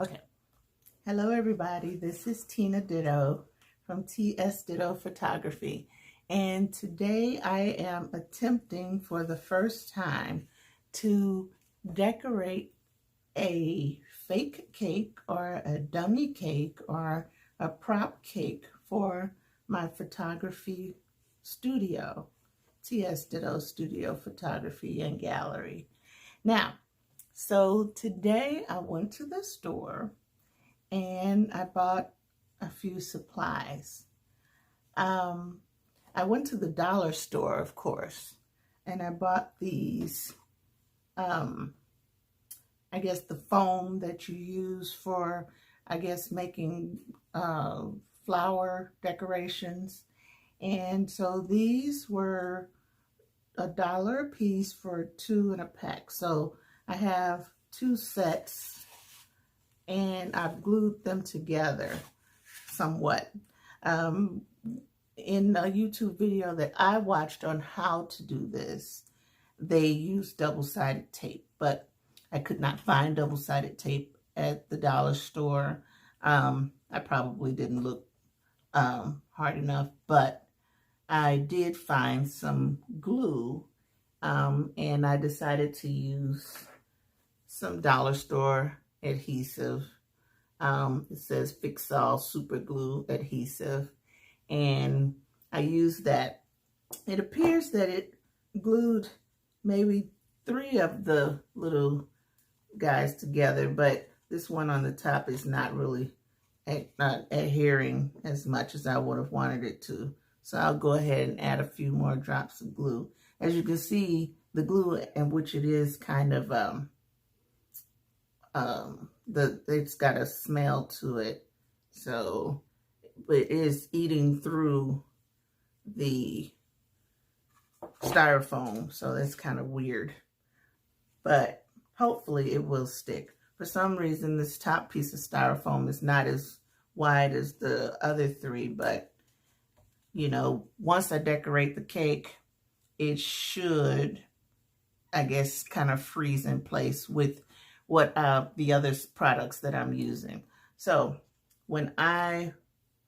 Okay. Hello, everybody. This is Tina Ditto from TS Ditto Photography. And today I am attempting for the first time to decorate a fake cake or a dummy cake or a prop cake for my photography studio, TS Ditto Studio Photography and Gallery. Now, so today I went to the store and I bought a few supplies. I went to the dollar store, of course, and I bought these, I guess the foam that you use for, I guess, making flower decorations. And so these were $1 a piece for 2 in a pack. So I have 2 sets and I've glued them together somewhat. In a YouTube video that I watched on how to do this, they used double-sided tape, but I could not find double-sided tape at the dollar store. I probably didn't look hard enough, but I did find some glue, and I decided to use some dollar store adhesive. It says Fix All Super Glue Adhesive, and I used that. It appears that it glued maybe 3 of the little guys together, but this one on the top is not really adhering as much as I would have wanted it to. So I'll go ahead and add a few more drops of glue. As you can see, the glue in which it is kind of it's got a smell to it, so it is eating through the styrofoam, so that's kind of weird, but hopefully it will stick. For some reason this top piece of styrofoam is not as wide as the other 3, but you know, once I decorate the cake, it should, I guess, kind of freeze in place with what the other products that I'm using. So when I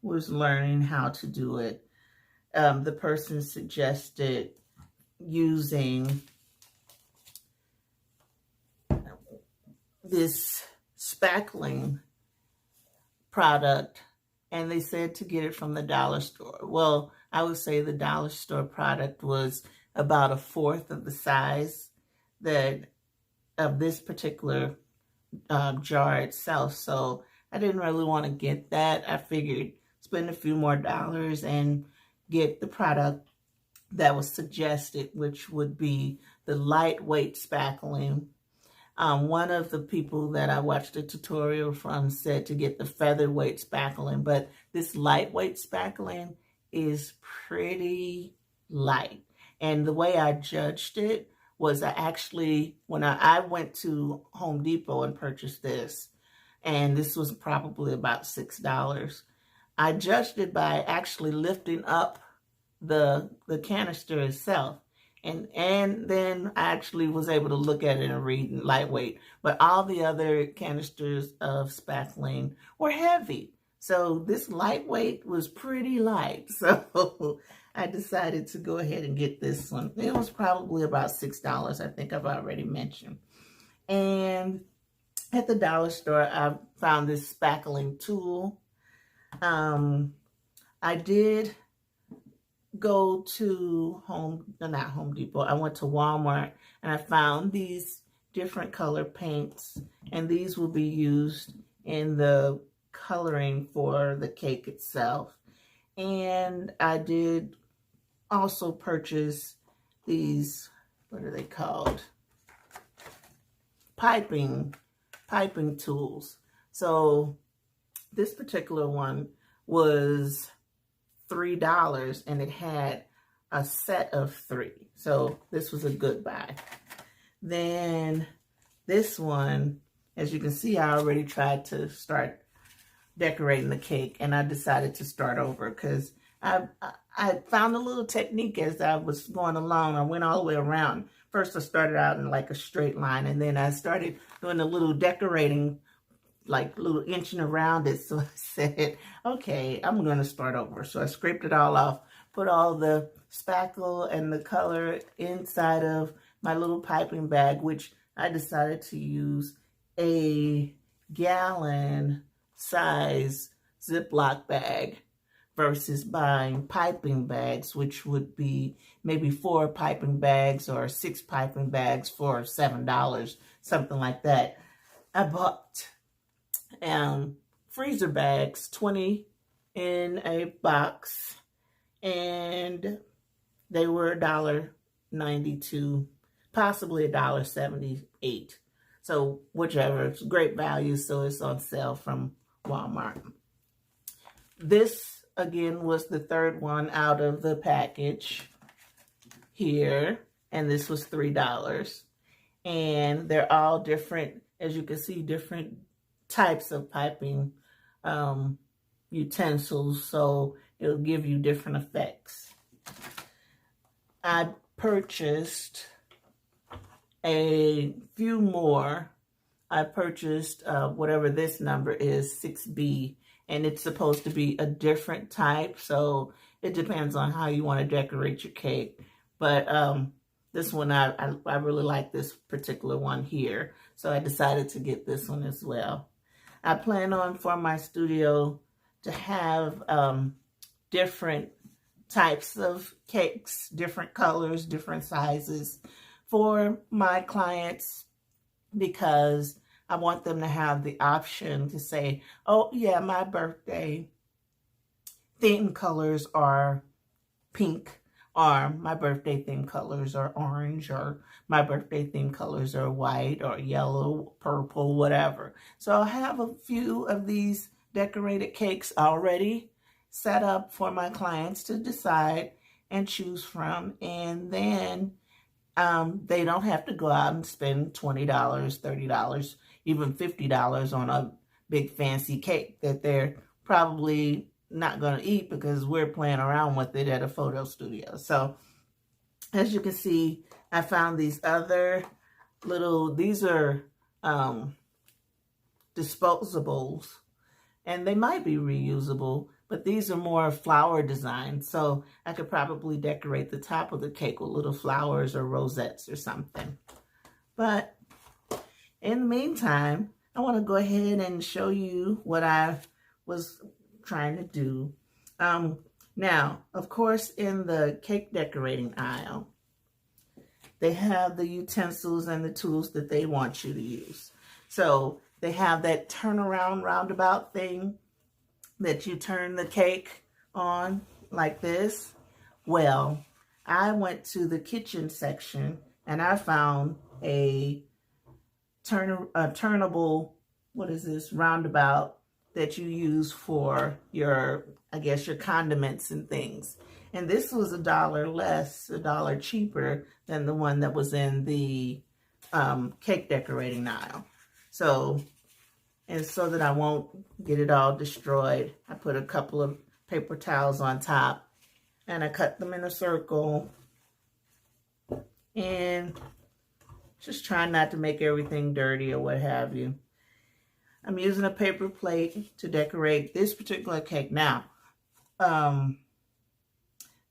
was learning how to do it, the person suggested using this Spackling product, and they said to get it from the dollar store. Well, I would say the dollar store product was about 1/4 of the size that of this particular jar itself. So I didn't really want to get that. I figured spend a few more dollars and get the product that was suggested, which would be the lightweight spackling. One of the people that I watched a tutorial from said to get the featherweight spackling, but this lightweight spackling is pretty light. And the way I judged it was I actually, when I went to Home Depot and purchased this, and this was probably about $6, I judged it by actually lifting up the canister itself. And then I actually was able to look at it and read lightweight. But all the other canisters of spackling were heavy. So this lightweight was pretty light. So I decided to go ahead and get this one. It was probably about $6, I think I've already mentioned. And at the dollar store, I found this spackling tool. I did go to not Home Depot. I went to Walmart and I found these different color paints, and these will be used in the coloring for the cake itself. And I did also purchase these, what are they called? Piping tools. So this particular one was $3 and it had a set of 3. So this was a good buy. Then this one, as you can see, I already tried to start decorating the cake, and I decided to start over because I found a little technique as I was going along. I went all the way around. First I started out in like a straight line, and then I started doing a little decorating like little inching around it. So I said, okay, I'm going to start over. So I scraped it all off, put all the spackle and the color inside of my little piping bag, which I decided to use a gallon size Ziploc bag versus buying piping bags, which would be maybe 4 piping bags or 6 piping bags for $7, something like that. I bought freezer bags, 20 in a box, and they were $1.92, possibly $1.78. So whichever, it's great value, so it's on sale from Walmart. This, again, was the third one out of the package here, and this was $3. And they're all different, as you can see, different types of piping utensils, so it'll give you different effects. I purchased a few more. I purchased whatever this number is, 6B, and it's supposed to be a different type, so it depends on how you want to decorate your cake. But this one, I really like this particular one here, so I decided to get this one as well. I plan on, for my studio, to have different types of cakes, different colors, different sizes for my clients, because I want them to have the option to say, oh yeah, my birthday theme colors are pink, or my birthday theme colors are orange, or my birthday theme colors are white or yellow, purple, whatever. So I have a few of these decorated cakes already set up for my clients to decide and choose from, and then they don't have to go out and spend $20, $30, even $50 on a big fancy cake that they're probably not going to eat because we're playing around with it at a photo studio. So as you can see, I found these other little, these are disposables, and they might be reusable, but these are more flower designs, so I could probably decorate the top of the cake with little flowers or rosettes or something. But in the meantime, I want to go ahead and show you what I was trying to do. Now, of course, in the cake decorating aisle, they have the utensils and the tools that they want you to use. So they have that turnaround roundabout thing that you turn the cake on like this. Well, I went to the kitchen section and I found a turnable, what is this, roundabout that you use for your, I guess, your condiments and things. And this was $1 less, $1 cheaper than the one that was in the cake decorating aisle. So, and so that I won't get it all destroyed, I put a couple of paper towels on top and I cut them in a circle and just try not to make everything dirty or what have you. I'm using a paper plate to decorate this particular cake. Now,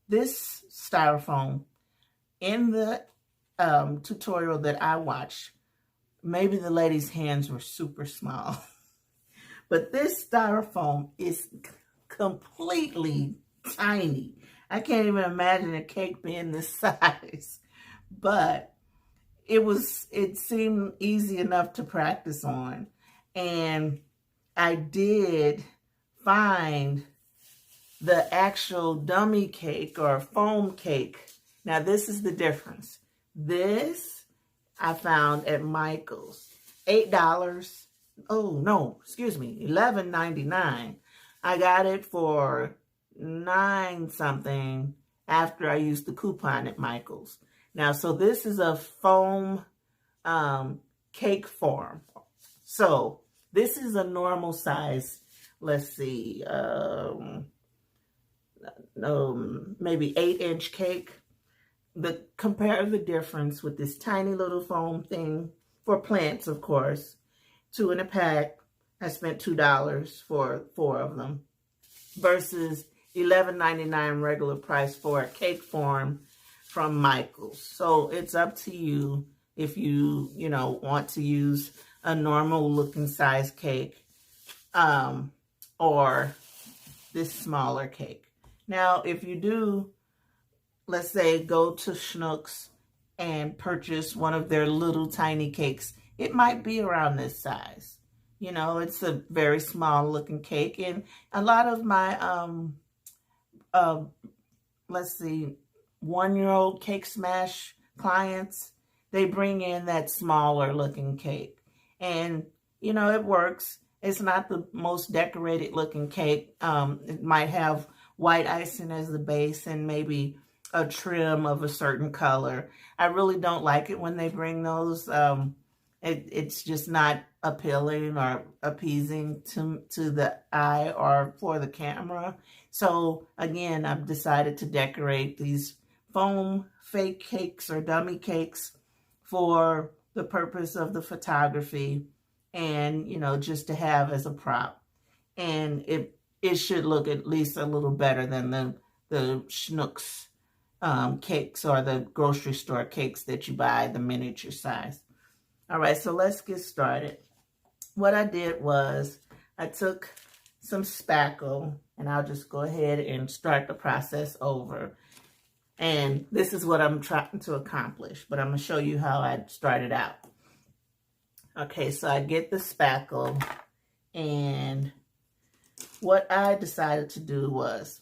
this styrofoam, in the tutorial that I watched, maybe the lady's hands were super small. But this styrofoam is completely tiny. I can't even imagine a cake being this size. But it seemed easy enough to practice on. And I did find the actual dummy cake or foam cake. Now this is the difference. This I found at Michael's, $8. Oh no, excuse me, $11.99. I got it for $9 something after I used the coupon at Michael's. Now, so this is a foam cake form. So this is a normal size, let's see, maybe 8-inch cake. Compare the difference with this tiny little foam thing for plants, of course, 2 in a pack, I spent $2 for 4 of them versus $11.99 regular price for a cake form from Michael's. So it's up to you if you want to use a normal looking size cake or this smaller cake. Now, if you do, let's say, go to Schnucks and purchase one of their little tiny cakes, it might be around this size. You know, it's a very small looking cake. And a lot of my, let's see, 1-year-old Cake Smash clients, they bring in that smaller looking cake. And, you know, it works. It's not the most decorated looking cake. It might have white icing as the base and maybe a trim of a certain color. I really don't like it when they bring those. It's just not appealing or appeasing to the eye or for the camera. So again, I've decided to decorate these foam fake cakes or dummy cakes for the purpose of the photography and, you know, just to have as a prop. And it should look at least a little better than the Schnucks cakes or the grocery store cakes that you buy the miniature size. All right, so let's get started. What I did was I took some spackle, and I'll just go ahead and start the process over. And this is what I'm trying to accomplish, but I'm going to show you how I started out. Okay, so I get the spackle, and what I decided to do was,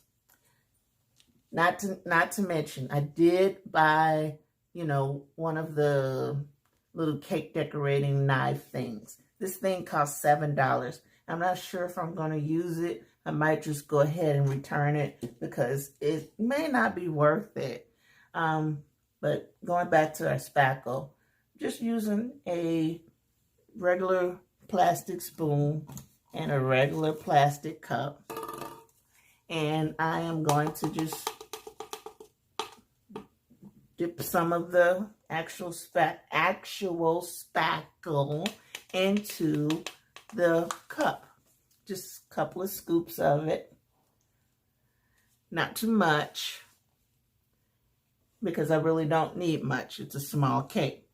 not to mention, I did buy, you know, one of the little cake decorating knife things. This thing cost $7. I'm not sure if I'm going to use it. I might just go ahead and return it because it may not be worth it. But going back to our spackle, just using a regular plastic spoon and a regular plastic cup. And I am going to just dip some of the actual spackle into the cup. Just a couple of scoops of it. Not too much, because I really don't need much. It's a small cake.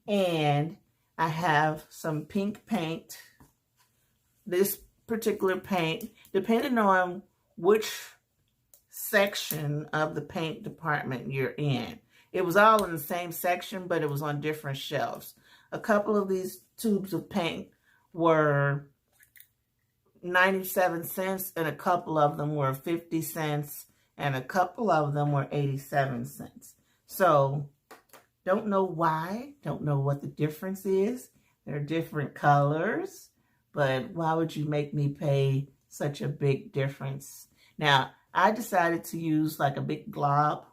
And I have some pink paint. This particular paint, depending on which section of the paint department you're in. It was all in the same section, but it was on different shelves. A couple of these tubes of paint were 97 cents, and a couple of them were 50 cents, and a couple of them were 87 cents. So, don't know why, don't know what the difference is. They're different colors, but why would you make me pay such a big difference? Now, I decided to use like a big glob.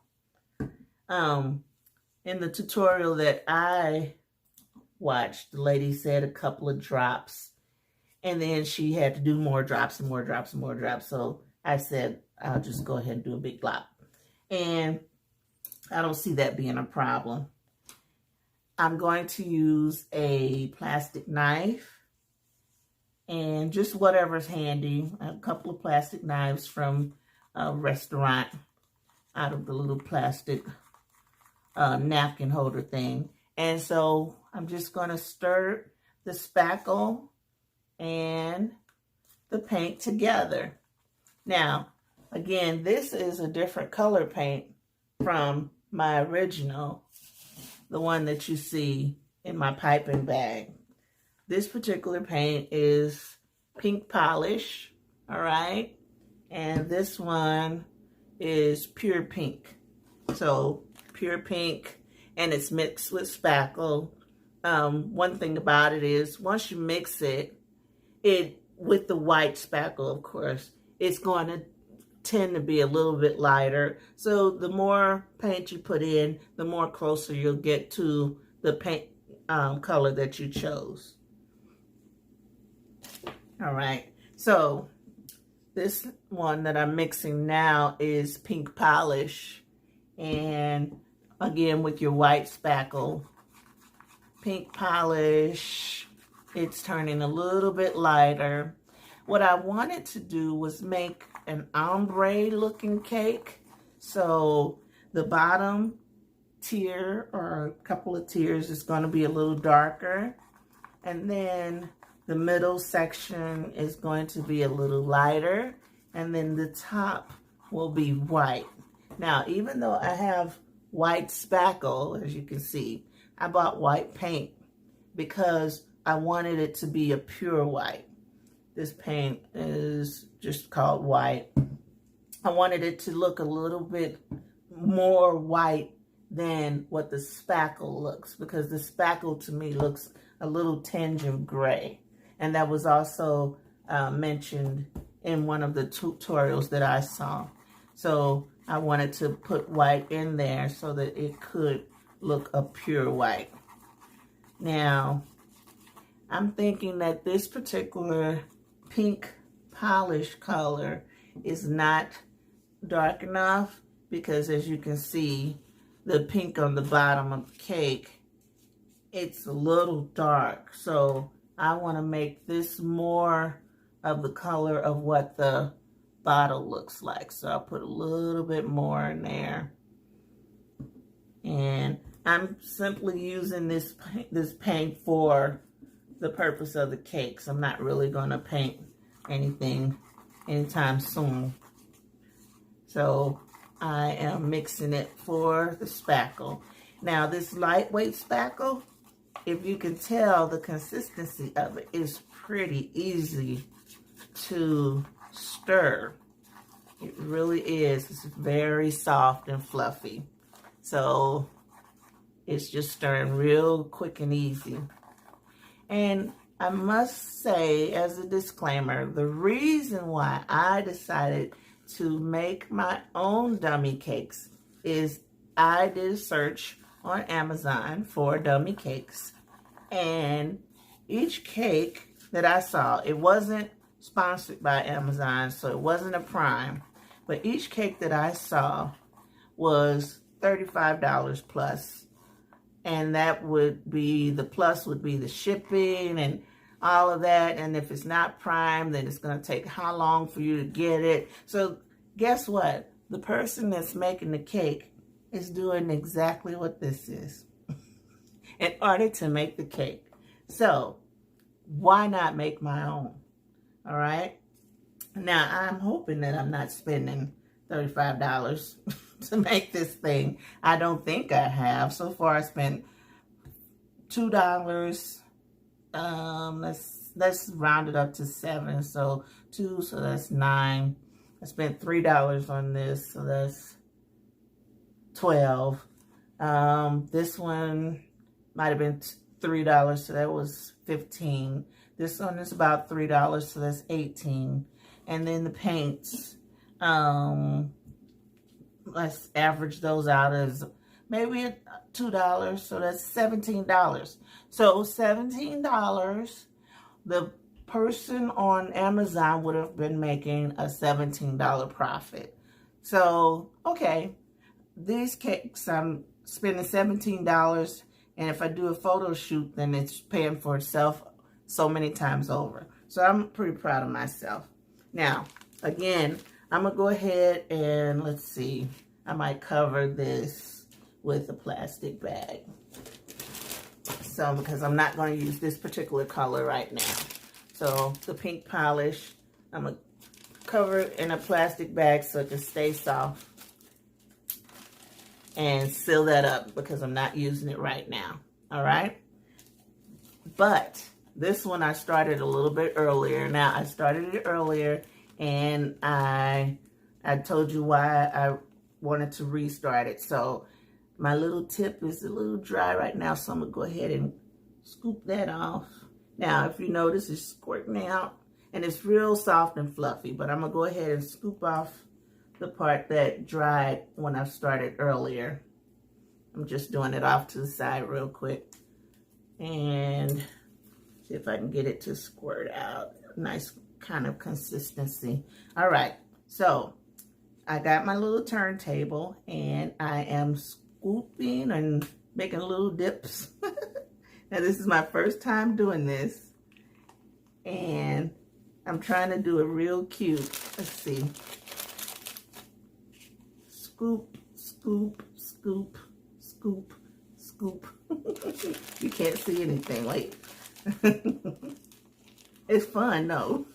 In the tutorial that I watched, the lady said a couple of drops, and then she had to do more drops and more drops and more drops. So I said, I'll just go ahead and do a big glob. And I don't see that being a problem. I'm going to use a plastic knife and just whatever's handy. A couple of plastic knives from a restaurant out of the little plastic napkin holder thing. And so I'm just going to stir the spackle and the paint together. Now, again, this is a different color paint from my original, the one that you see in my piping bag. This particular paint is pink polish, all right? And this one is pure pink. So pure pink, and it's mixed with spackle. One thing about it is once you mix it with the white spackle, of course, it's going to tend to be a little bit lighter. So the more paint you put in, the more closer you'll get to the paint color that you chose. All right, so this one that I'm mixing now is pink polish, and again with your white spackle, pink polish, it's turning a little bit lighter. What I wanted to do was make an ombre looking cake. So the bottom tier or a couple of tiers is going to be a little darker. And then the middle section is going to be a little lighter. And then the top will be white. Now, even though I have white spackle, as you can see, I bought white paint because I wanted it to be a pure white. This paint is just called white. I wanted it to look a little bit more white than what the spackle looks, because the spackle to me looks a little tinge of gray. And that was also mentioned in one of the tutorials that I saw. So I wanted to put white in there so that it could look a pure white. Now, I'm thinking that this particular pink polish color is not dark enough, because as you can see, the pink on the bottom of the cake, it's a little dark. So I want to make this more of the color of what the bottle looks like. So I'll put a little bit more in there. And I'm simply using this paint for the purpose of the cakes. I'm not really going to paint anything anytime soon. So I am mixing it for the spackle. Now this lightweight spackle, if you can tell, the consistency of it is pretty easy to stir. It really is. It's very soft and fluffy. So it's just stirring real quick and easy. And I must say, as a disclaimer, the reason why I decided to make my own dummy cakes is I did a search on Amazon for dummy cakes, and each cake that I saw, it wasn't sponsored by Amazon, so it wasn't a Prime, but each cake that I saw was $35 plus, and that would be, the plus would be the shipping and all of that, and if it's not Prime, then it's going to take how long for you to get it. So guess what? The person that's making the cake is doing exactly what this is in order to make the cake. So why not make my own? All right. Now I'm hoping that I'm not spending $35 to make this thing. I don't think I have. So far I spent $2. Let's round it up to 7. So 2, so that's 9. I spent $3 on this, so that's 12. This one might have been $3, so that was 15. This one is about $3, so that's 18. And then the paints, let's average those out as maybe $2, so that's $17. So $17, the person on Amazon would have been making a $17 profit. So, okay, these cakes, I'm spending $17, and if I do a photo shoot, then it's paying for itself so many times over. So I'm pretty proud of myself. Now, again, I'm going to go ahead and, let's see, I might cover this with a plastic bag. So, because I'm not going to use this particular color right now. So, the pink polish, I'm going to cover it in a plastic bag so it can stay soft. And seal that up because I'm not using it right now. All right? But this one I started a little bit earlier. Now, I started it earlier, and I told you why I wanted to restart it. So my little tip is a little dry right now, so I'm going to go ahead and scoop that off. Now, if you notice, it's squirting out, and it's real soft and fluffy, but I'm going to go ahead and scoop off the part that dried when I started earlier. I'm just doing it off to the side real quick. And see if I can get it to squirt out. Nice kind of consistency. All right, so I got my little turntable, and I am scooping and making little dips. Now, this is my first time doing this. And I'm trying to do it real cute. Let's see. Scoop, scoop, scoop, scoop, scoop. You can't see anything. Wait. It's fun, though.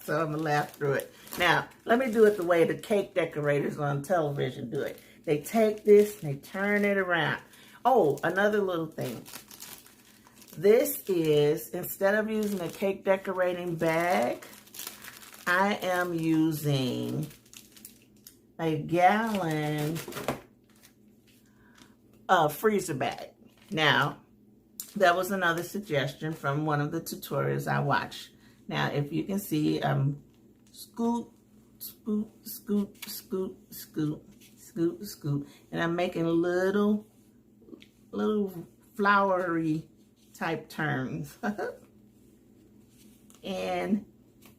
So I'm going to laugh through it. Now, let me do it the way the cake decorators on television do it. They take this and they turn it around. Oh, another little thing. This is, instead of using a cake decorating bag, I am using a gallon freezer bag. Now, that was another suggestion from one of the tutorials I watched. Now, if you can see, scoop, scoop, scoop, scoop, scoop, scoop, scoop, and I'm making little flowery type turns. And,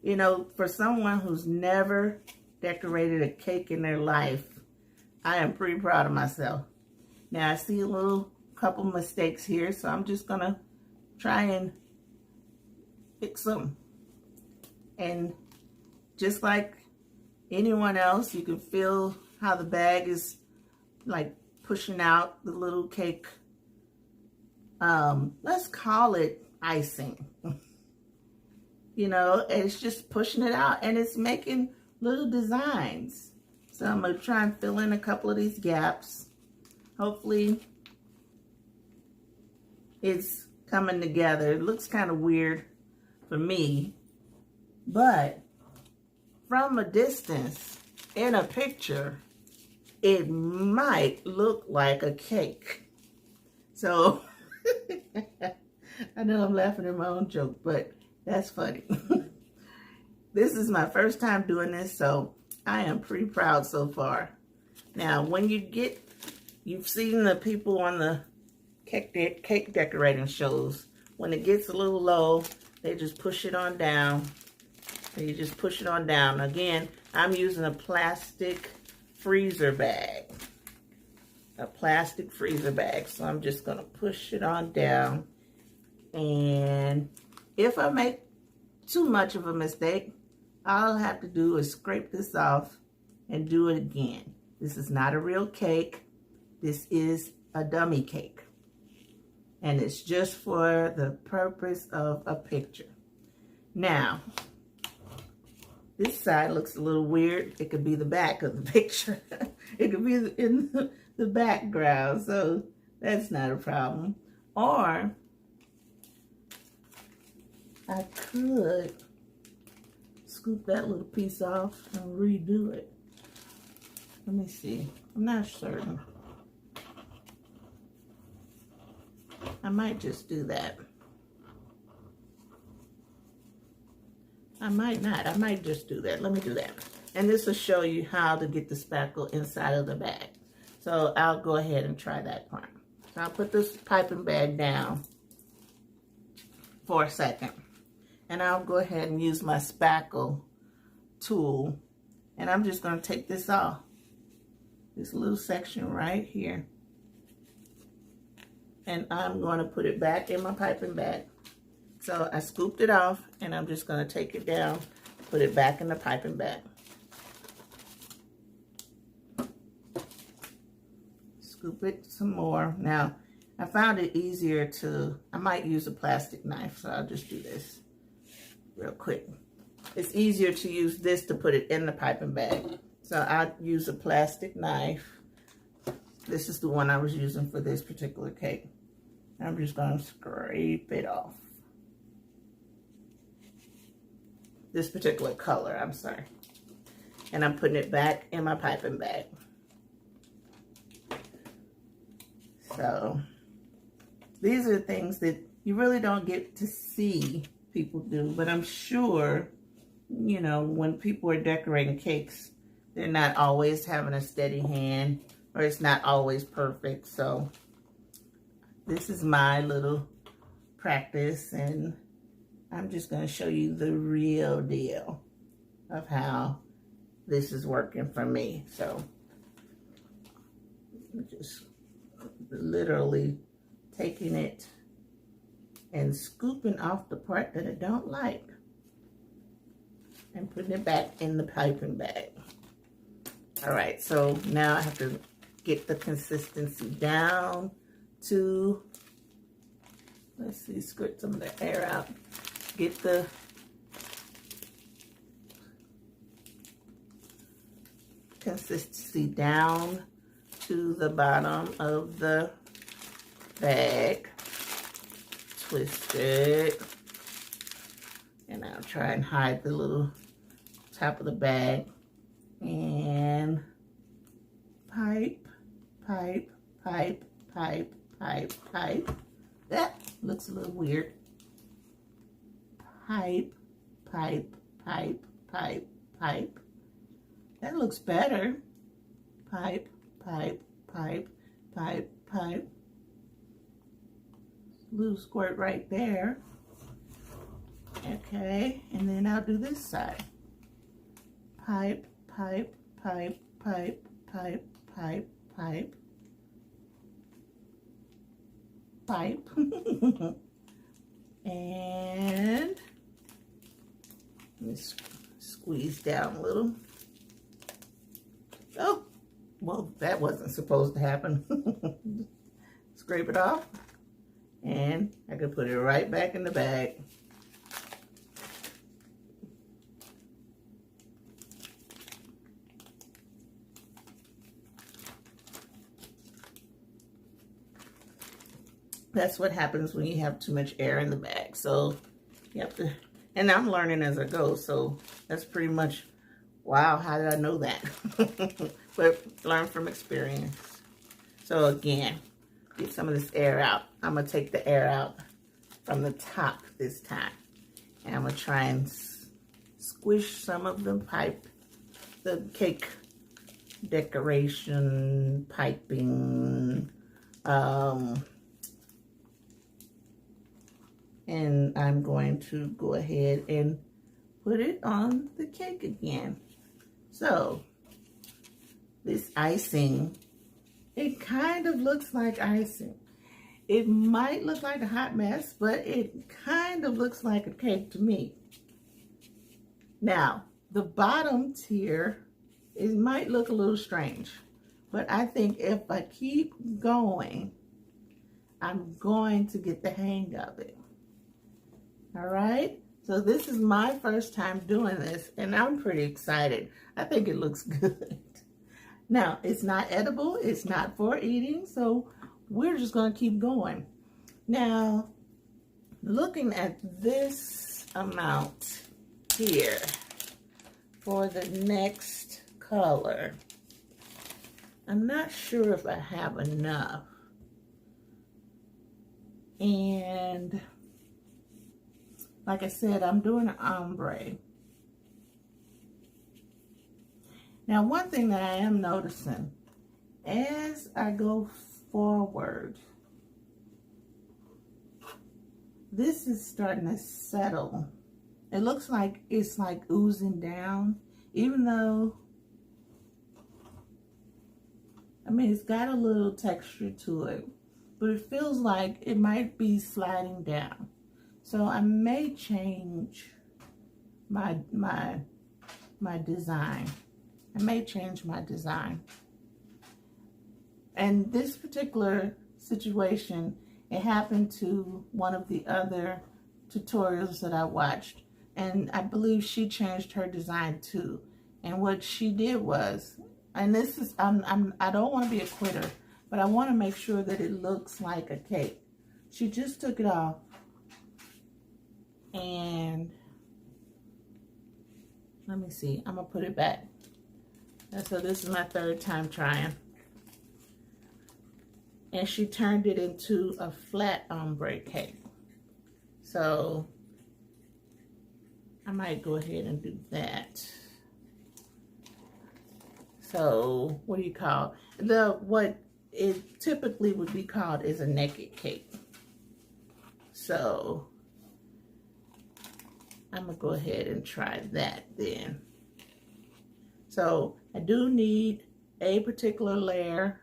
you know, for someone who's never decorated a cake in their life, I am pretty proud of myself. Now, I see a couple mistakes here, so I'm just gonna try and fix them. And just like anyone else, you can feel how the bag is like pushing out the little cake. Let's call it icing. You know, it's just pushing it out, and it's making little designs. So I'm gonna try and fill in a couple of these gaps. Hopefully it's coming together. It looks kind of weird for me, but from a distance in a picture, it might look like a cake. So I know I'm laughing at my own joke, but that's funny. This is my first time doing this, so I am pretty proud so far. Now, when you've seen the people on the cake decorating shows, when it gets a little low, they just push it on down. And you just push it on down. Again, I'm using a plastic freezer bag. A plastic freezer bag. So I'm just going to push it on down. And if I make too much of a mistake, all I'll have to do is scrape this off and do it again. This is not a real cake. This is a dummy cake. And it's just for the purpose of a picture. Now, this side looks a little weird. It could be the back of the picture. It could be in the background, so that's not a problem. Or I could scoop that little piece off and redo it. Let me see. I'm not certain. I might just do that. I might not. I might just do that. Let me do that. And this will show you how to get the spackle inside of the bag. So I'll go ahead and try that part. So I'll put this piping bag down for a second. And I'll go ahead and use my spackle tool. And I'm just going to take this off. This little section right here. And I'm going to put it back in my piping bag. So I scooped it off, and I'm just going to take it down, put it back in the piping bag. Scoop it some more. Now, I found it easier I might use a plastic knife, so I'll just do this real quick. It's easier to use this to put it in the piping bag. So I'll use a plastic knife. This is the one I was using for this particular cake. I'm just going to scrape it off. This particular color, I'm sorry. And I'm putting it back in my piping bag. So these are things that you really don't get to see people do, but I'm sure, you know, when people are decorating cakes, they're not always having a steady hand, or it's not always perfect. So this is my little practice, and I'm just going to show you the real deal of how this is working for me. So I'm just literally taking it and scooping off the part that I don't like and putting it back in the piping bag. All right, so now I have to get the consistency down to, let's see, squirt some of the air out. Get the consistency down to the bottom of the bag. Twist it. And I'll try and hide the little top of the bag. And pipe, pipe, pipe, pipe, pipe, pipe. That looks a little weird. Pipe, pipe, pipe, pipe, pipe. That looks better. Pipe, pipe, pipe, pipe, pipe. Little squirt right there. Okay, and then I'll do this side. Pipe, pipe, pipe, pipe, pipe, pipe, pipe. Pipe. And let me squeeze down a little. Oh, well, that wasn't supposed to happen. Scrape it off, and I can put it right back in the bag. That's what happens when you have too much air in the bag. So you have to, and I'm learning as I go. So that's pretty much, wow, how did I know that? But learn from experience. So again, get some of this air out. I'm gonna take the air out from the top this time. And I'm gonna try and squish some of the cake decoration, piping, and I'm going to go ahead and put it on the cake again. So this icing, it kind of looks like icing. It might look like a hot mess, but it kind of looks like a cake to me. Now, the bottom tier, it might look a little strange, but I think if I keep going, I'm going to get the hang of it. All right, so this is my first time doing this, and I'm pretty excited. I think it looks good. Now, it's not edible, it's not for eating, so we're just gonna keep going. Now, looking at this amount here for the next color, I'm not sure if I have enough. And like I said, I'm doing an ombre. Now, one thing that I am noticing, as I go forward, this is starting to settle. It looks like it's like oozing down, even though, I mean, it's got a little texture to it, but it feels like it might be sliding down. So I may change my design. I may change my design. And this particular situation, it happened to one of the other tutorials that I watched. And I believe she changed her design too. And what she did was, and this is, I don't want to be a quitter, but I want to make sure that it looks like a cake. She just took it off. And let me see, I'm gonna put it back. And so this is my third time trying. And she turned it into a flat ombre cake. So I might go ahead and do that. So what do you call what it typically would be called is a naked cake. So I'm gonna go ahead and try that then. So I do need a particular layer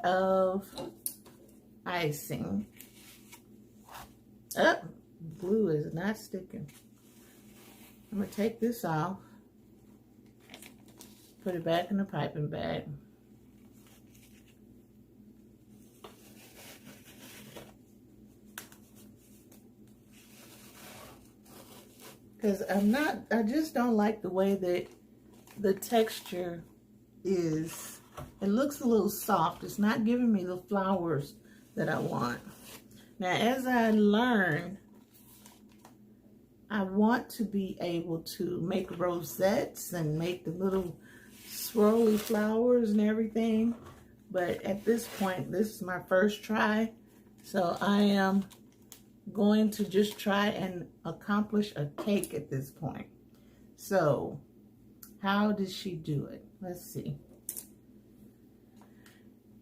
of icing. Oh, glue is not sticking. I'm going to take this off, put it back in the piping bag. Because I just don't like the way that the texture is. It looks a little soft. It's not giving me the flowers that I want. Now, as I learn, I want to be able to make rosettes and make the little swirly flowers and everything. But at this point, this is my first try. So I am going to just try and accomplish a cake at this point. So how did she do it? Let's see.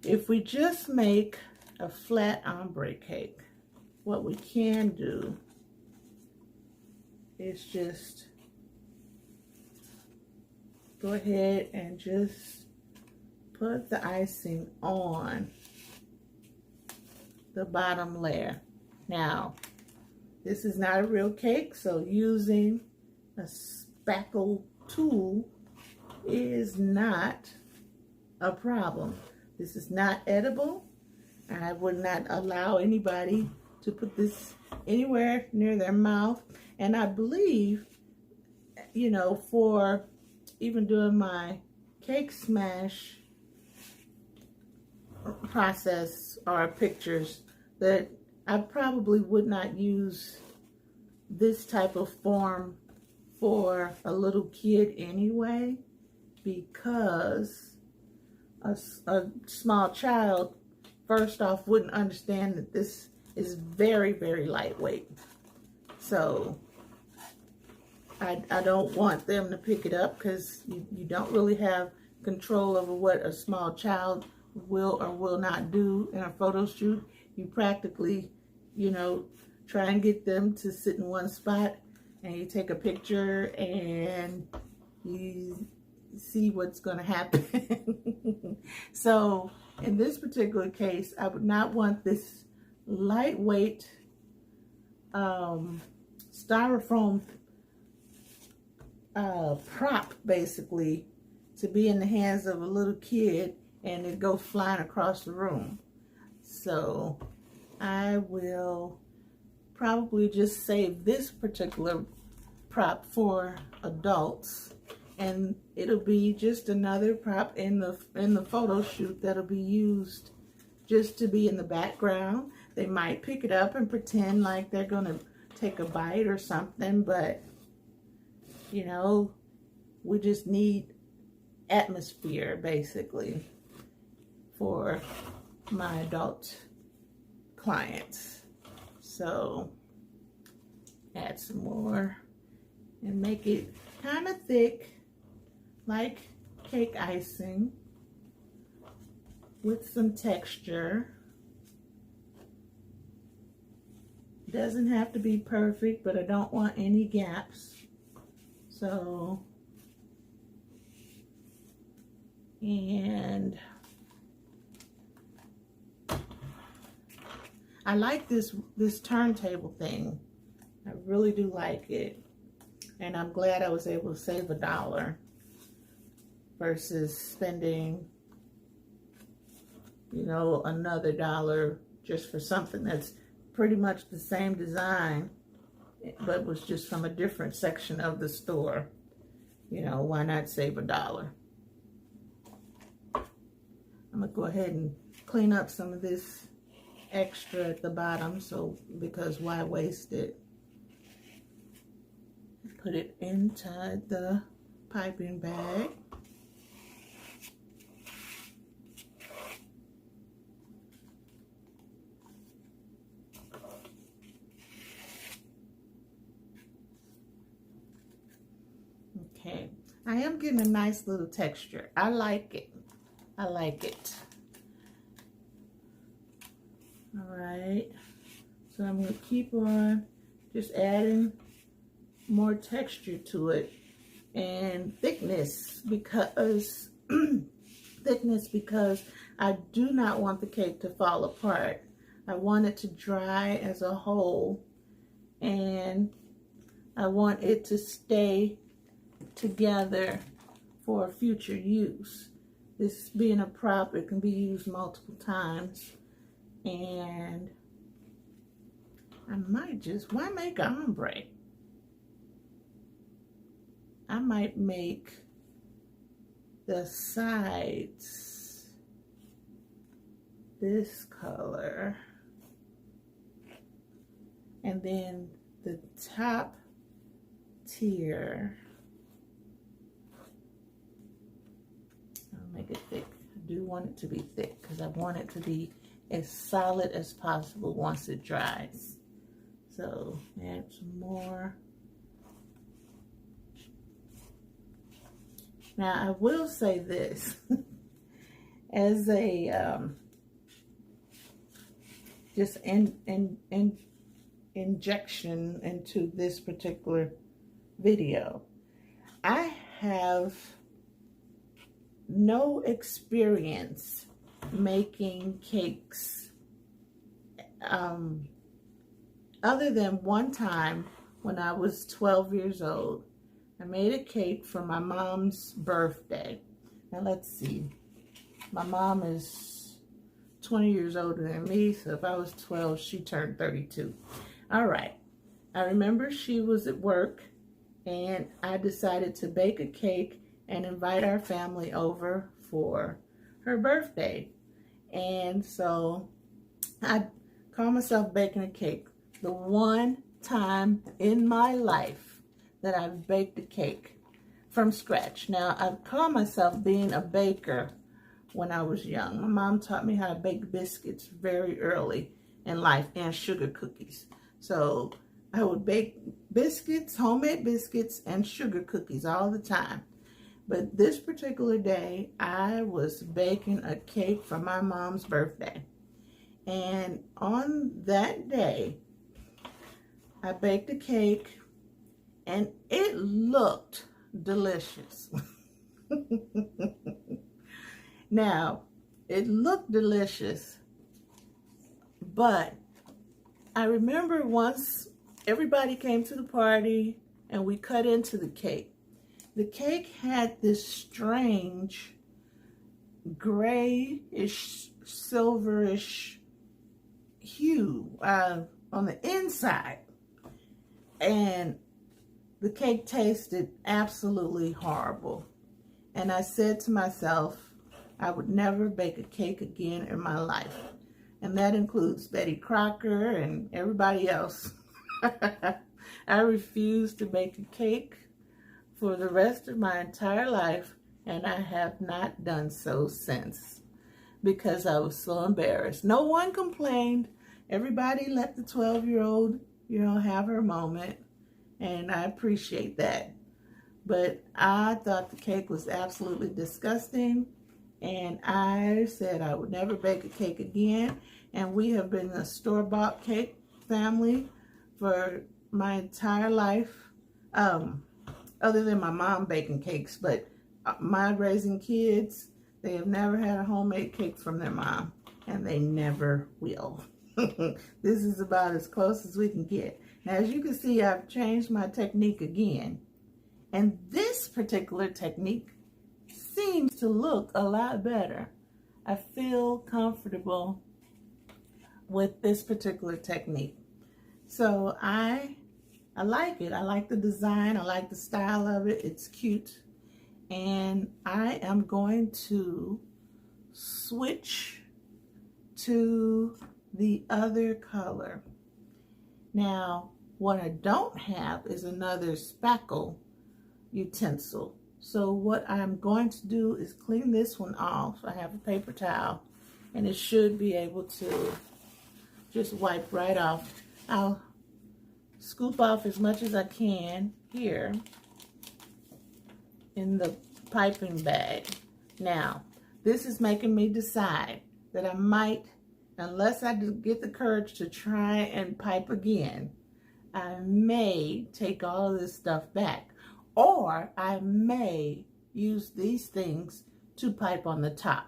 If we just make a flat ombre cake, what we can do is just go ahead and just put the icing on the bottom layer. Now, this is not a real cake, so using a spackle tool is not a problem. This is not edible. I would not allow anybody to put this anywhere near their mouth. And I believe, you know, for even doing my cake smash process or pictures, that I probably would not use this type of form for a little kid anyway, because a small child, first off, wouldn't understand that this is very, very lightweight. So I don't want them to pick it up, because you don't really have control over what a small child will or will not do in a photo shoot. You practically, you know, try and get them to sit in one spot, and you take a picture and you see what's going to happen. So in this particular case, I would not want this lightweight styrofoam prop basically to be in the hands of a little kid and it go flying across the room. So I will probably just save this particular prop for adults, and it'll be just another prop in the photo shoot that'll be used just to be in the background. They might pick it up and pretend like they're gonna take a bite or something, but you know, we just need atmosphere basically for my adult clients. So add some more and make it kind of thick like cake icing with some texture. Doesn't have to be perfect, but I don't want any gaps. So, and I like this turntable thing. I really do like it. And I'm glad I was able to save $1 versus spending, you know, another $1 just for something that's pretty much the same design, but was just from a different section of the store. You know, why not save $1? I'm gonna go ahead and clean up some of this extra at the bottom, so because why waste it? Put it inside the piping bag. Okay, I am getting a nice little texture. I like it. I like it. All right, so I'm going to keep on just adding more texture to it and thickness because because I do not want the cake to fall apart. I want it to dry as a whole and I want it to stay together for future use. This being a prop, it can be used multiple times, and I might just, why make an ombre? I might make the sides this color, and then the top tier, I'll make it thick. I do want it to be thick because I want it to be as solid as possible once it dries. So add some more. Now I will say this as a just injection into this particular video. I have no experience making cakes other than one time when I was 12 years old. I made a cake for my mom's birthday. Now let's see, my mom is 20 years older than me, so if I was 12, she turned 32. All right, I remember she was at work and I decided to bake a cake and invite our family over for her birthday. And so I call myself baking a cake. The one time in my life that I've baked a cake from scratch. Now, I call myself being a baker when I was young. My mom taught me how to bake biscuits very early in life, and sugar cookies. So I would bake biscuits, homemade biscuits, and sugar cookies all the time. But this particular day, I was baking a cake for my mom's birthday. And on that day, I baked a cake, and it looked delicious. Now, it looked delicious, but I remember once everybody came to the party and we cut into the cake. The cake had this strange grayish, silverish hue on the inside. And the cake tasted absolutely horrible. And I said to myself, I would never bake a cake again in my life. And that includes Betty Crocker and everybody else. I refused to bake a cake for the rest of my entire life, and I have not done so since because I was so embarrassed. No one complained. Everybody let the 12-year-old, have her moment, and I appreciate that. But I thought the cake was absolutely disgusting, and I said I would never bake a cake again. And we have been a store-bought cake family for my entire life, other than my mom baking cakes. But my raising kids, they have never had a homemade cake from their mom, and they never will. This is about as close as we can get. Now, as you can see, I've changed my technique again. And this particular technique seems to look a lot better. I feel comfortable with this particular technique. So I like it. I like the design. I like the style of it. It's cute. And I am going to switch to the other color. Now, what I don't have is another spackle utensil. So what I'm going to do is clean this one off. I have a paper towel, and it should be able to just wipe right off. I'll scoop off as much as I can here in the piping bag. Now, this is making me decide that I might, unless I get the courage to try and pipe again, I may take all of this stuff back. Or I may use these things to pipe on the top.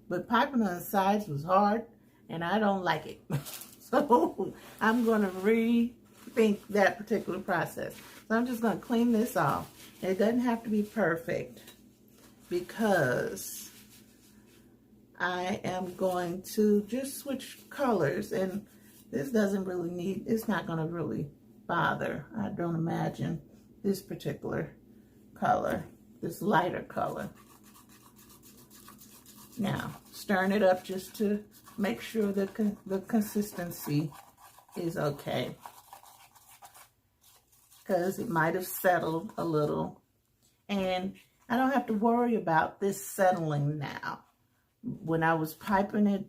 But piping on the sides was hard, and I don't like it. So I'm going to rethink that particular process. So I'm just going to clean this off. It doesn't have to be perfect because I am going to just switch colors, and this doesn't really need, it's not going to really bother. I don't imagine this particular color, this lighter color. Now, stirring it up just to make sure that the consistency is okay, because it might have settled a little, and I don't have to worry about this settling now. When I was piping it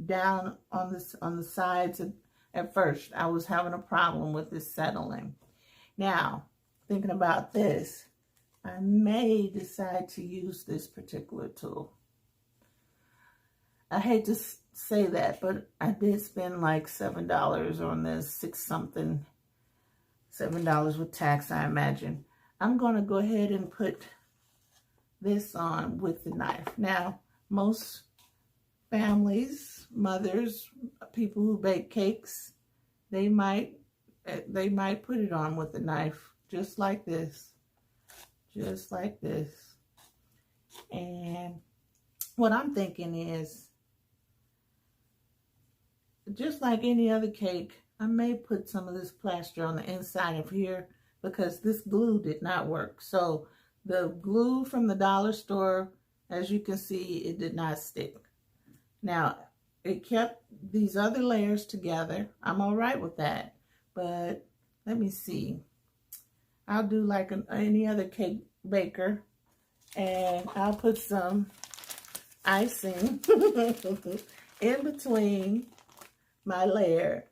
down on the sides at first, I was having a problem with this settling. Now, thinking about this, I may decide to use this particular tool. I hate to say that, but I did spend like $7 on this, $6-something, $7 with tax, I imagine. I'm going to go ahead and put this on with the knife. Now, most families, mothers, people who bake cakes, they might put it on with the knife, just like this, And what I'm thinking is, just like any other cake, I may put some of this plaster on the inside of here because this glue did not work. So the glue from the dollar store, as you can see, it did not stick. Now, it kept these other layers together. I'm all right with that. But let me see. I'll do like any other cake baker, and I'll put some icing in between my layer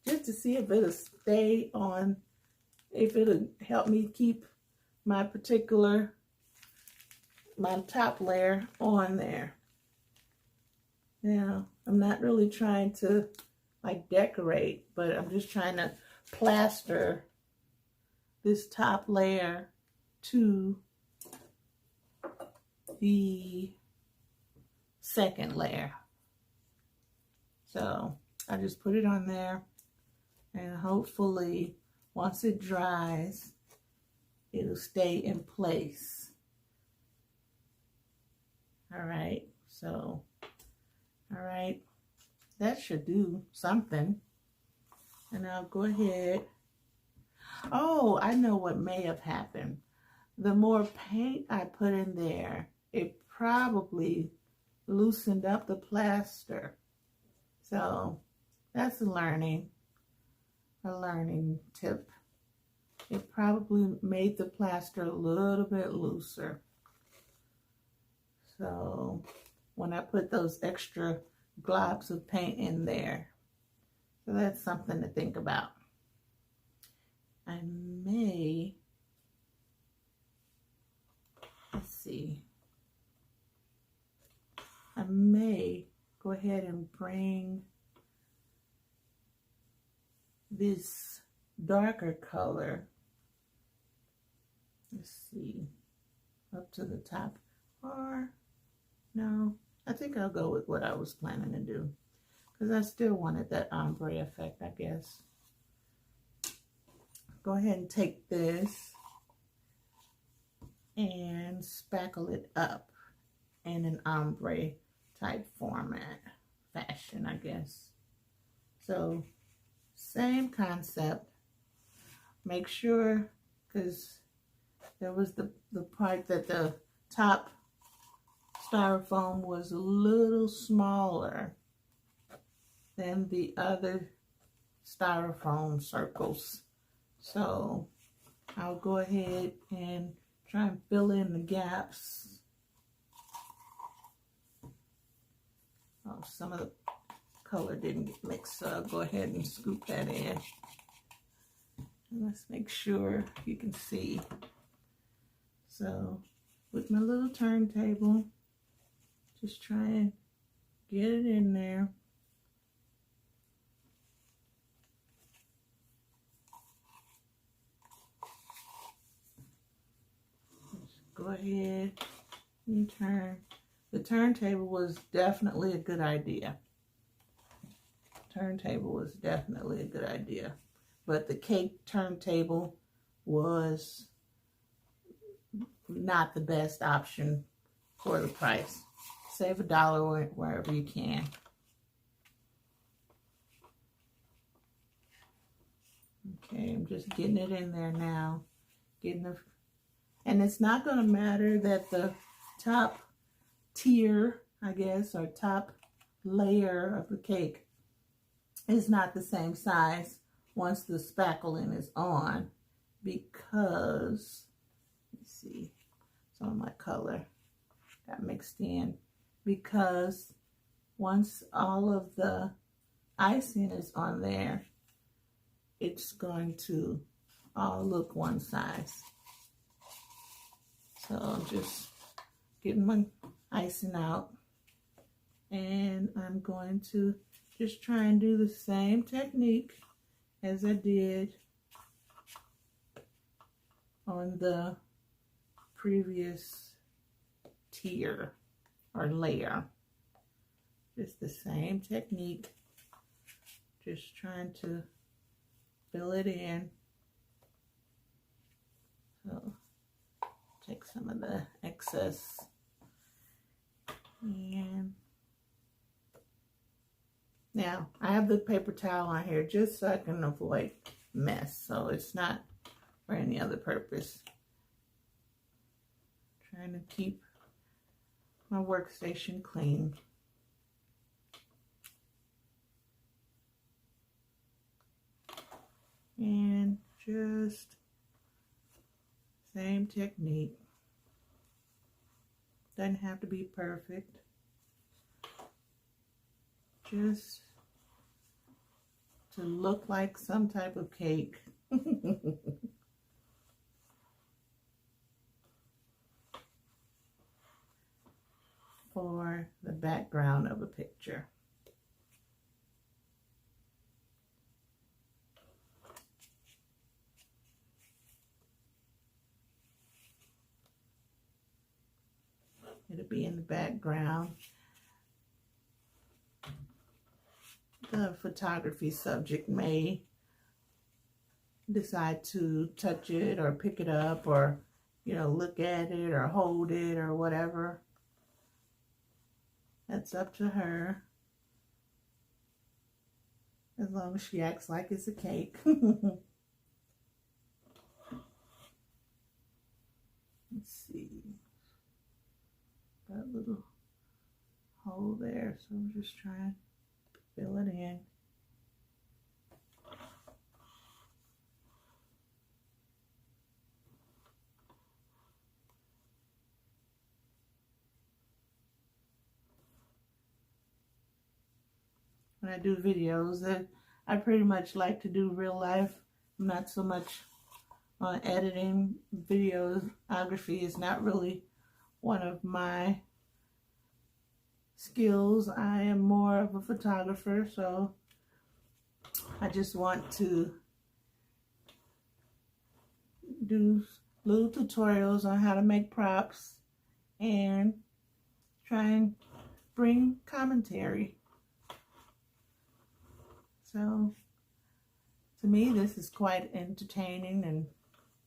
just to see if it'll stay on, if it'll help me keep my top layer on there. Now, I'm not really trying to like decorate, but I'm just trying to plaster this top layer to the second layer. So I just put it on there, and hopefully once it dries, it'll stay in place. All right, so, all right, that should do something. And I'll go ahead. Oh, I know what may have happened. The more paint I put in there, it probably loosened up the plaster. So that's a learning tip. It probably made the plaster a little bit looser. So when I put those extra globs of paint in there. So that's something to think about. I may, let's see, I may go ahead and bring this darker color, let's see, up to the top, or no, I think I'll go with what I was planning to do, because I still wanted that ombre effect, I guess. Go ahead and take this and spackle it up in an ombre type fashion, I guess. So same concept. Make sure, because there was the part that the top styrofoam was a little smaller than the other styrofoam circles. So I'll go ahead and try and fill in the gaps. Oh, some of the color didn't get mixed, so I'll go ahead and scoop that in. And let's make sure you can see. So with my little turntable, just try and get it in there. Go ahead and turn. The turntable was definitely a good idea. Turntable was definitely a good idea. but the cake turntable was not the best option for the price. Save $1 wherever you can. Okay, I'm just getting it in there now. And it's not going to matter that the top tier, I guess, or top layer of the cake is not the same size once the spackling is on, because, let's see, some of my color got mixed in, because once all of the icing is on there, it's going to all look one size. So I'm just getting my icing out, and I'm going to just try and do the same technique as I did on the previous tier or layer. Just the same technique, just trying to fill it in. So take some of the excess, and now I have the paper towel on here just so I can avoid mess, so it's not for any other purpose. Trying to keep my workstation clean. And just same technique. Doesn't have to be perfect. Just to look like some type of cake. For the background of a picture. It'll be in the background. The photography subject may decide to touch it or pick it up, or, you know, look at it or hold it or whatever. That's up to her, as long as she acts like it's a cake. Let's see. Got a little hole there, so I'm just trying to fill it in. When I do videos, that I pretty much like to do real life. I'm not so much on editing. Videography is not really one of my skills. I am more of a photographer, so I just want to do little tutorials on how to make props and try and bring commentary. So to me, this is quite entertaining and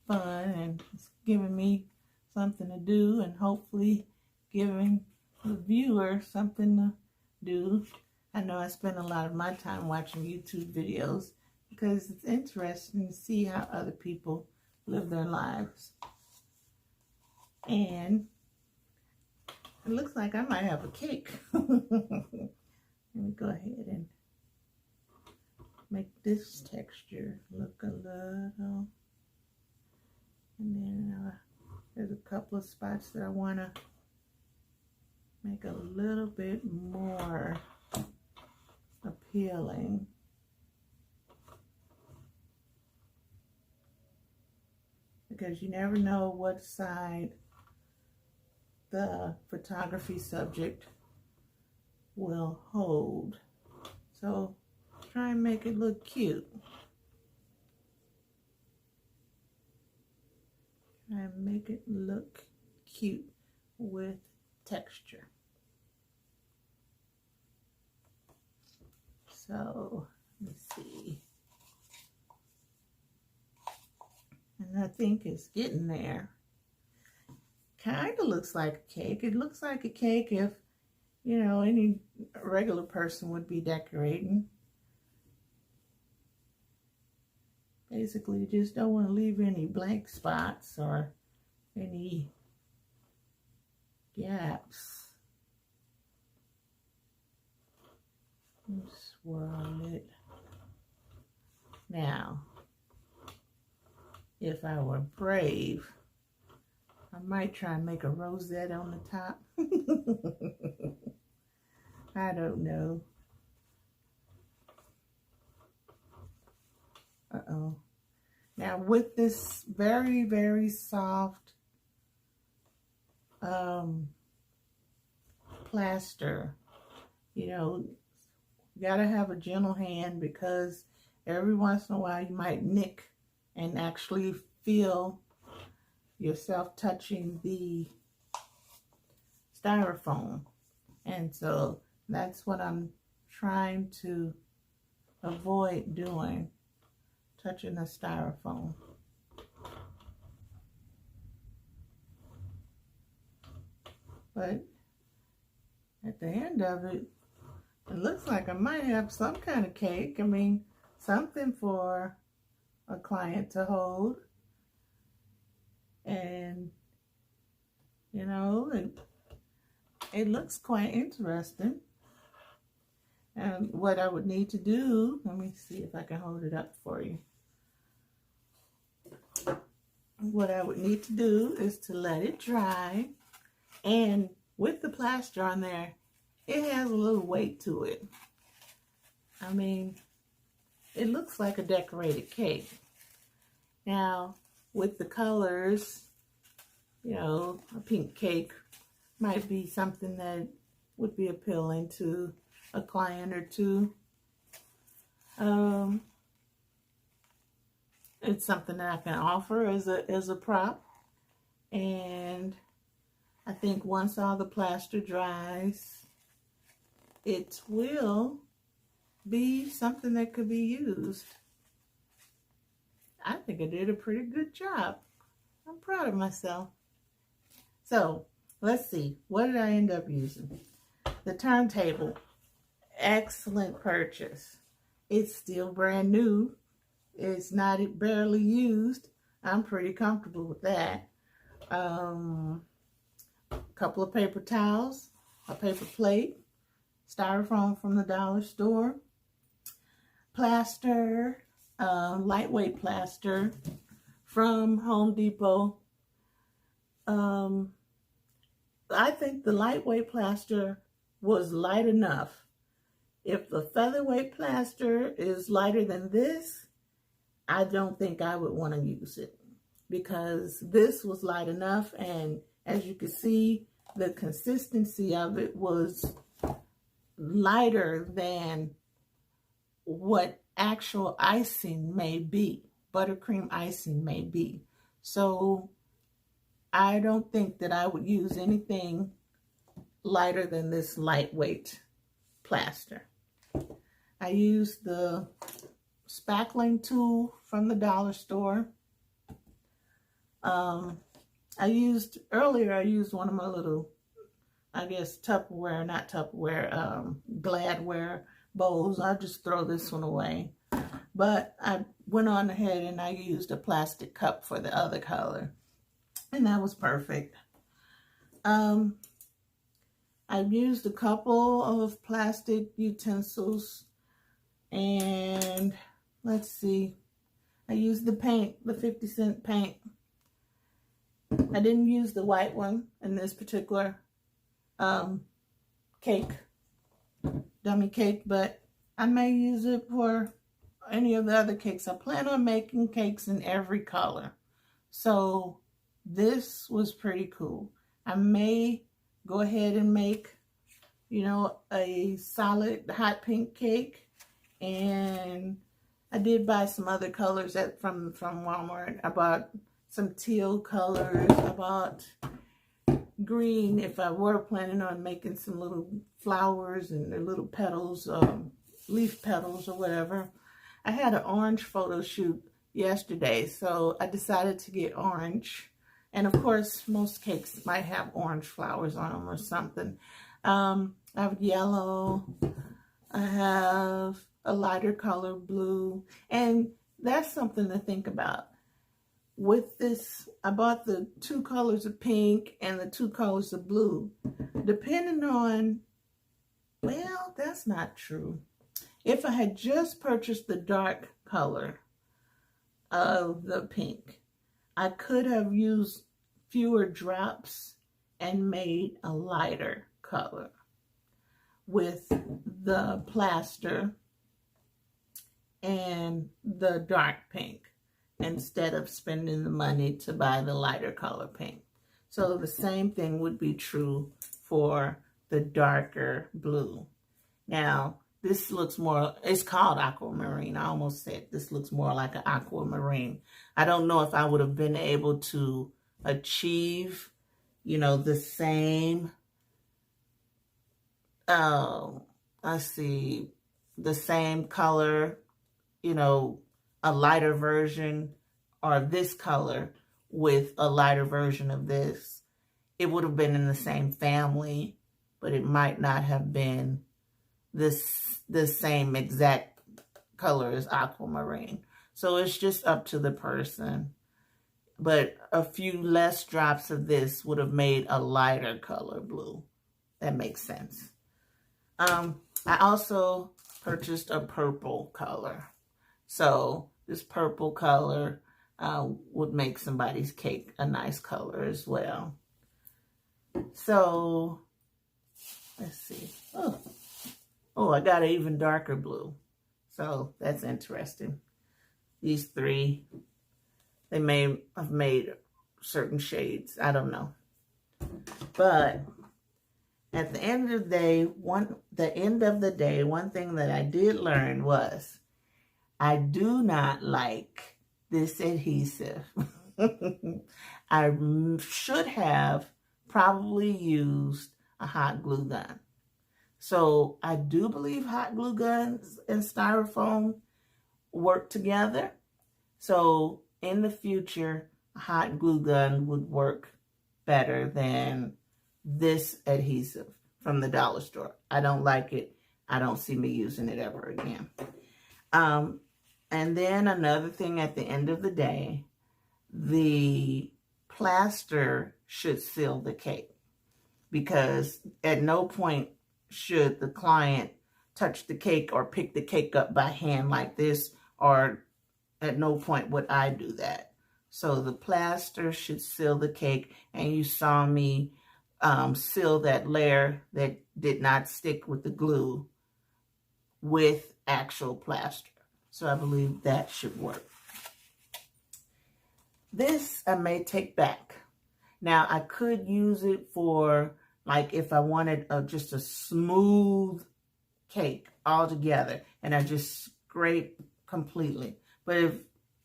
fun, and it's giving me something to do, and hopefully giving the viewer something to do. I know I spend a lot of my time watching YouTube videos because it's interesting to see how other people live their lives. And it looks like I might have a cake. Let me go ahead and make this texture look a little, and then there's a couple of spots that I want to make a little bit more appealing. Because you never know what side the photography subject will hold. So try and make it look cute. Try and make it look cute with texture. So let's see. And I think it's getting there. Kind of looks like a cake. It looks like a cake if, you know, any regular person would be decorating. Basically, you just don't want to leave any blank spots or any gaps. Swirl it. Now, if I were brave, I might try and make a rosette on the top. I don't know. Uh-oh. Now with this very, very soft plaster, you know, you gotta have a gentle hand because every once in a while you might nick and actually feel yourself touching the styrofoam. And so that's what I'm trying to avoid doing, touching the styrofoam. But at the end of it, it looks like I might have some kind of cake. I mean, something for a client to hold. And, you know, it looks quite interesting. And what I would need to do, let me see if I can hold it up for you. What I would need to do is to let it dry. And with the plaster on there, it has a little weight to it. I mean, it looks like a decorated cake. Now, with the colors, you know, a pink cake might be something that would be appealing to a client or two. It's something that I can offer as a prop. And I think once all the plaster dries, it will be something that could be used. I think I did a pretty good job. I'm proud of myself. So, let's see. What did I end up using? The turntable. Excellent purchase. It's still brand new. It's not barely used. I'm pretty comfortable with that. A couple of paper towels, a paper plate, styrofoam from the dollar store, plaster, lightweight plaster from Home Depot. I think the lightweight plaster was light enough. If the featherweight plaster is lighter than this, I don't think I would want to use it because this was light enough, and as you can see, the consistency of it was lighter than what actual icing may be, buttercream icing may be. So I don't think that I would use anything lighter than this lightweight plaster. I used the spackling tool from the dollar store. I used one of my little, I guess, Tupperware, not Tupperware, Gladware bowls. I'll just throw this one away. But I went on ahead and I used a plastic cup for the other color. And that was perfect. I've used a couple of plastic utensils. And let's see. I used the paint, the 50-cent paint. I didn't use the white one in this particular cake, dummy cake, but I may use it for any of the other cakes. I plan on making cakes in every color. So this was pretty cool. I may go ahead and make, you know, a solid hot pink cake. And I did buy some other colors from Walmart. I bought some teal colors. I bought green if I were planning on making some little flowers and their little petals, leaf petals or whatever. I had an orange photo shoot yesterday. So I decided to get orange. And of course, most cakes might have orange flowers on them or something. I have yellow. I have a lighter color, blue. And that's something to think about. With this, I bought the 2 colors of pink and the 2 colors of blue. Depending on, well, that's not true. If I had just purchased the dark color of the pink, I could have used fewer drops and made a lighter color with the plaster and the dark pink instead of spending the money to buy the lighter color pink. So the same thing would be true for the darker blue. Now, this looks more, it's called aquamarine. I almost said this looks more like an aquamarine. I don't know if I would have been able to achieve, you know, the same, let's see, the same color, you know, a lighter version or this color with a lighter version of this. It would have been in the same family, but it might not have been the same exact color as aquamarine. So it's just up to the person. But a few less drops of this would have made a lighter color blue. That makes sense. I also purchased a purple color. So this purple color would make somebody's cake a nice color as well. So let's see. Oh, I got an even darker blue. So that's interesting. These 3, they may have made certain shades. I don't know. But at the end of the day, one thing that I did learn was I do not like this adhesive. I should have probably used a hot glue gun. So I do believe hot glue guns and styrofoam work together. So in the future, a hot glue gun would work better than this adhesive from the dollar store. I don't like it. I don't see me using it ever again. And then another thing at the end of the day, the plaster should seal the cake, because at no point should the client touch the cake or pick the cake up by hand like this, or at no point would I do that. So the plaster should seal the cake, and you saw me seal that layer that did not stick with the glue with actual plaster. So I believe that should work. This I may take back. Now I could use it for, like, if I wanted just a smooth cake all together and I just scrape completely. But if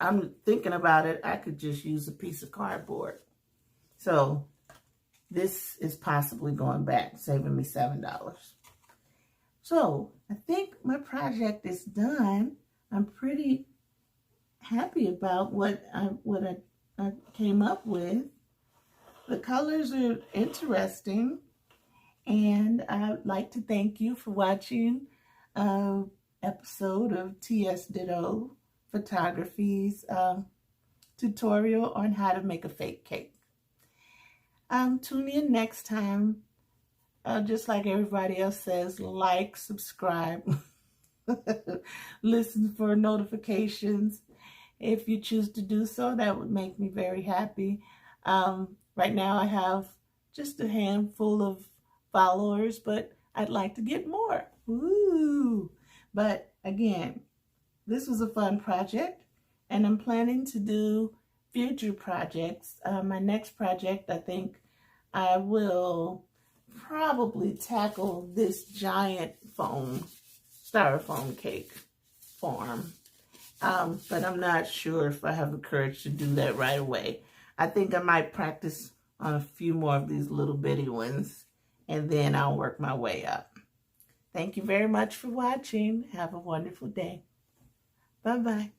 I'm thinking about it, I could just use a piece of cardboard. So this is possibly going back, saving me $7. So I think my project is done. I'm pretty happy about what I came up with. The colors are interesting, and I'd like to thank you for watching an episode of T.S. Ditto Photography's tutorial on how to make a fake cake. Tune in next time. Just like everybody else says, like, subscribe, listen for notifications. If you choose to do so, that would make me very happy. Right now I have just a handful of followers, but I'd like to get more. Woo! But again, this was a fun project, and I'm planning to do future projects. My next project, I think I will probably tackle this giant styrofoam cake form. But I'm not sure if I have the courage to do that right away. I think I might practice on a few more of these little bitty ones, and then I'll work my way up. Thank you very much for watching. Have a wonderful day. Bye-bye.